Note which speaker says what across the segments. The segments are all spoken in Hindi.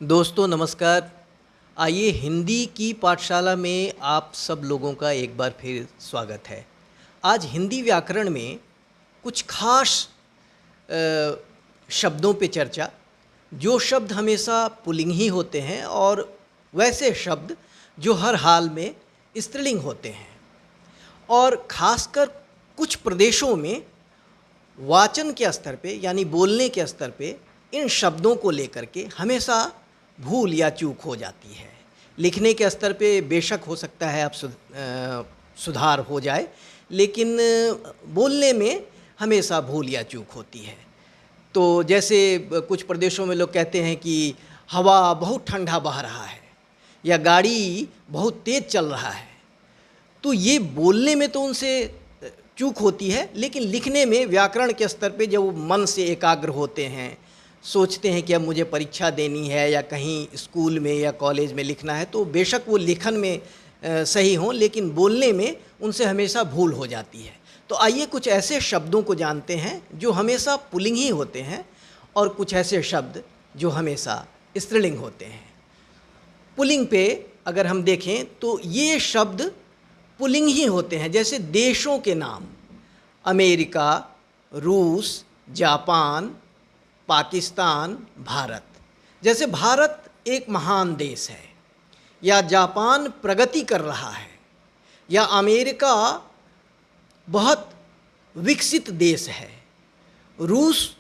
Speaker 1: दोस्तों नमस्कार। आइए हिंदी की पाठशाला में आप सब लोगों का एक बार फिर स्वागत है। आज हिंदी व्याकरण में कुछ खास शब्दों पे चर्चा। जो शब्द हमेशा पुल्लिंग ही होते हैं और वैसे शब्द जो हर हाल में स्त्रीलिंग होते हैं, और ख़ासकर कुछ प्रदेशों में वाचन के स्तर पे यानी बोलने के स्तर पे इन शब्दों को लेकर के हमेशा भूल या चूक हो जाती है। लिखने के स्तर पे बेशक हो सकता है अब सुधार हो जाए, लेकिन बोलने में हमेशा भूल या चूक होती है। तो जैसे कुछ प्रदेशों में लोग कहते हैं कि हवा बहुत ठंडा बह रहा है या गाड़ी बहुत तेज़ चल रहा है, तो ये बोलने में तो उनसे चूक होती है, लेकिन लिखने में व्याकरण के स्तर पे जब वो मन से एकाग्र होते हैं, सोचते हैं कि अब मुझे परीक्षा देनी है या कहीं स्कूल में या कॉलेज में लिखना है, तो बेशक वो लेखन में सही हों, लेकिन बोलने में उनसे हमेशा भूल हो जाती है। तो आइए कुछ ऐसे शब्दों को जानते हैं जो हमेशा पुल्लिंग ही होते हैं और कुछ ऐसे शब्द जो हमेशा स्त्रीलिंग होते हैं। पुल्लिंग पे अगर हम देखें तो ये शब्द पुल्लिंग ही होते हैं, जैसे देशों के नाम अमेरिका, रूस, जापान, पाकिस्तान, भारत। जैसे भारत एक महान देश है, या जापान प्रगति कर रहा है, या अमेरिका बहुत विकसित देश है, रूस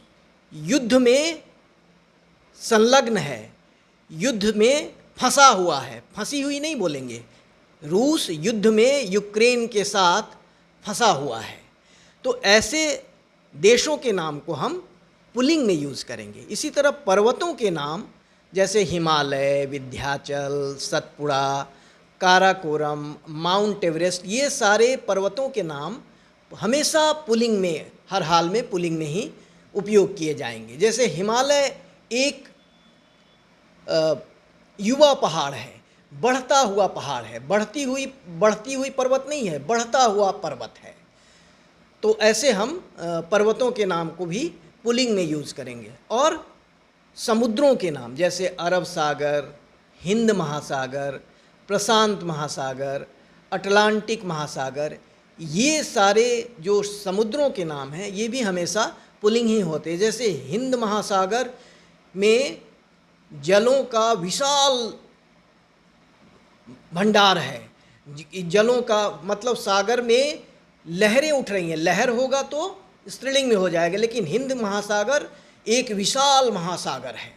Speaker 1: युद्ध में संलग्न है, युद्ध में फंसा हुआ है, फंसी हुई नहीं बोलेंगे, रूस युद्ध में यूक्रेन के साथ फंसा हुआ है। तो ऐसे देशों के नाम को हम पुल्लिंग में यूज़ करेंगे। इसी तरह पर्वतों के नाम जैसे हिमालय, विंध्याचल, सतपुड़ा, काराकोरम, माउंट एवरेस्ट, ये सारे पर्वतों के नाम हमेशा पुल्लिंग में, हर हाल में पुल्लिंग में ही उपयोग किए जाएंगे। जैसे हिमालय एक युवा पहाड़ है, बढ़ता हुआ पहाड़ है, बढ़ती हुई पर्वत नहीं है, बढ़ता हुआ पर्वत है। तो ऐसे हम पर्वतों के नाम को भी पुल्लिंग में यूज़ करेंगे। और समुद्रों के नाम जैसे अरब सागर, हिंद महासागर, प्रशांत महासागर, अटलांटिक महासागर, ये सारे जो समुद्रों के नाम हैं ये भी हमेशा पुल्लिंग ही होते हैं। जैसे हिंद महासागर में जलों का विशाल भंडार है, जलों का मतलब सागर में लहरें उठ रही हैं, लहर होगा तो स्त्रीलिंग में हो जाएगा, लेकिन हिंद महासागर एक विशाल महासागर है।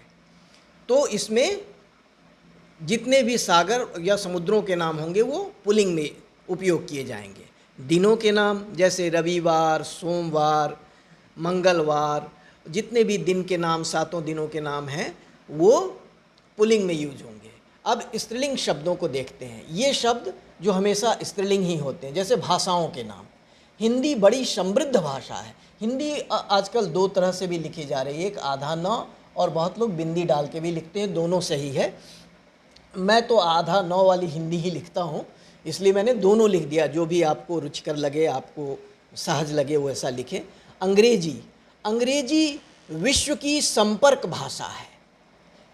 Speaker 1: तो इसमें जितने भी सागर या समुद्रों के नाम होंगे वो पुल्लिंग में उपयोग किए जाएंगे। दिनों के नाम जैसे रविवार, सोमवार, मंगलवार, जितने भी दिन के नाम, 7 दिनों के नाम हैं, वो पुल्लिंग में यूज होंगे। अब स्त्रीलिंग शब्दों को देखते हैं। ये शब्द जो हमेशा स्त्रीलिंग ही होते हैं, जैसे भाषाओं के नाम। हिंदी बड़ी समृद्ध भाषा है। हिंदी आजकल 2 तरह से भी लिखी जा रही है, एक आधा न और बहुत लोग बिंदी डाल के भी लिखते हैं, दोनों सही है। मैं तो आधा न वाली हिंदी ही लिखता हूँ, इसलिए मैंने दोनों लिख दिया। जो भी आपको रुचिकर लगे, आपको सहज लगे, वो ऐसा लिखें। अंग्रेजी विश्व की संपर्क भाषा है,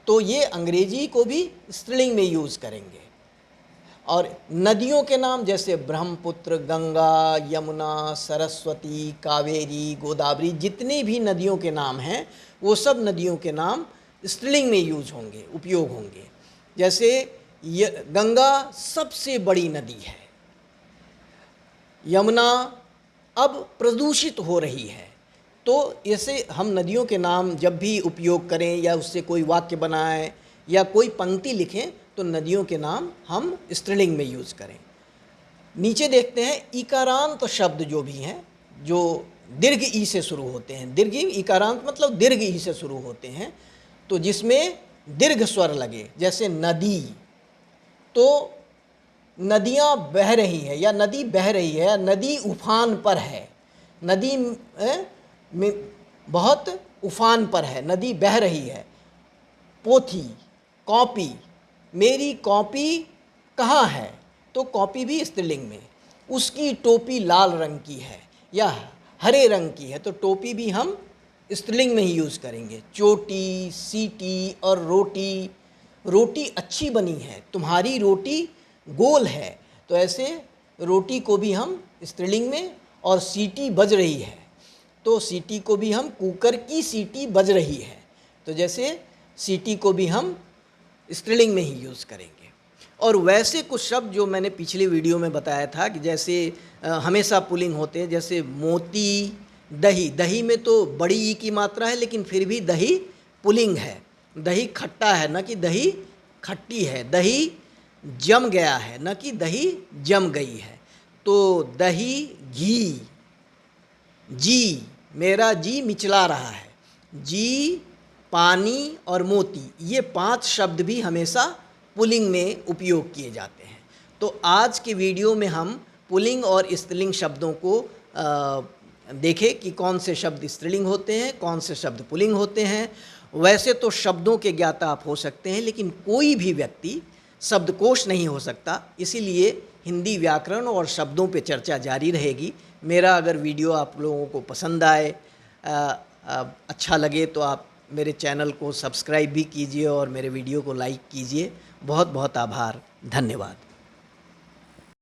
Speaker 1: तो ये अंग्रेजी को भी स्त्रीलिंग में यूज़ करेंगे। और नदियों के नाम जैसे ब्रह्मपुत्र, गंगा, यमुना, सरस्वती, कावेरी, गोदावरी, जितनी भी नदियों के नाम हैं वो सब नदियों के नाम स्त्रीलिंग में यूज होंगे, उपयोग होंगे। जैसे गंगा सबसे बड़ी नदी है, यमुना अब प्रदूषित हो रही है। तो ऐसे हम नदियों के नाम जब भी उपयोग करें या उससे कोई वाक्य बनाएं या कोई पंक्ति लिखें तो नदियों के नाम हम स्त्रीलिंग में यूज़ करें। नीचे देखते हैं इकारांत शब्द जो भी हैं, जो दीर्घ ई से शुरू होते हैं। दीर्घ इकारांत मतलब दीर्घ ई से शुरू होते हैं, तो जिसमें दीर्घ स्वर लगे। जैसे नदी, तो नदियाँ बह रही है या नदी बह रही है या नदी उफान पर है, नदी में बहुत उफान पर है, नदी बह रही है। पोथी, कॉपी, मेरी कॉपी कहाँ है, तो कॉपी भी स्त्रीलिंग में। उसकी टोपी लाल रंग की है या हरे रंग की है, तो टोपी भी हम स्त्रीलिंग में ही यूज़ करेंगे। चोटी, सीटी और रोटी रोटी अच्छी बनी है, तुम्हारी रोटी गोल है, तो ऐसे रोटी को भी हम स्त्रीलिंग में, और सीटी बज रही है तो सीटी को भी हम कुकर की सीटी बज रही है, तो जैसे सीटी को भी हम स्त्रीलिंग में ही यूज़ करेंगे। और वैसे कुछ शब्द जो मैंने पिछले वीडियो में बताया था कि जैसे हमेशा पुल्लिंग होते हैं, जैसे मोती, दही। दही में तो बड़ी ई की मात्रा है, लेकिन फिर भी दही पुल्लिंग है। दही खट्टा है, न कि दही खट्टी है। दही जम गया है, न कि दही जम गई है। तो दही, घी, जी, मेरा जी मिचला रहा है। जी, पानी और मोती, ये 5 शब्द भी हमेशा पुल्लिंग में उपयोग किए जाते हैं। तो आज के वीडियो में हम पुल्लिंग और स्त्रीलिंग शब्दों को देखें कि कौन से शब्द स्त्रीलिंग होते हैं, कौन से शब्द पुल्लिंग होते हैं। वैसे तो शब्दों के ज्ञाता आप हो सकते हैं, लेकिन कोई भी व्यक्ति शब्दकोश नहीं हो सकता। इसीलिए हिंदी व्याकरण और शब्दों पे चर्चा जारी रहेगी। मेरा अगर वीडियो आप लोगों को पसंद आए, अच्छा लगे, तो आप मेरे चैनल को सब्सक्राइब भी कीजिए और मेरे वीडियो को लाइक कीजिए। बहुत बहुत आभार, धन्यवाद।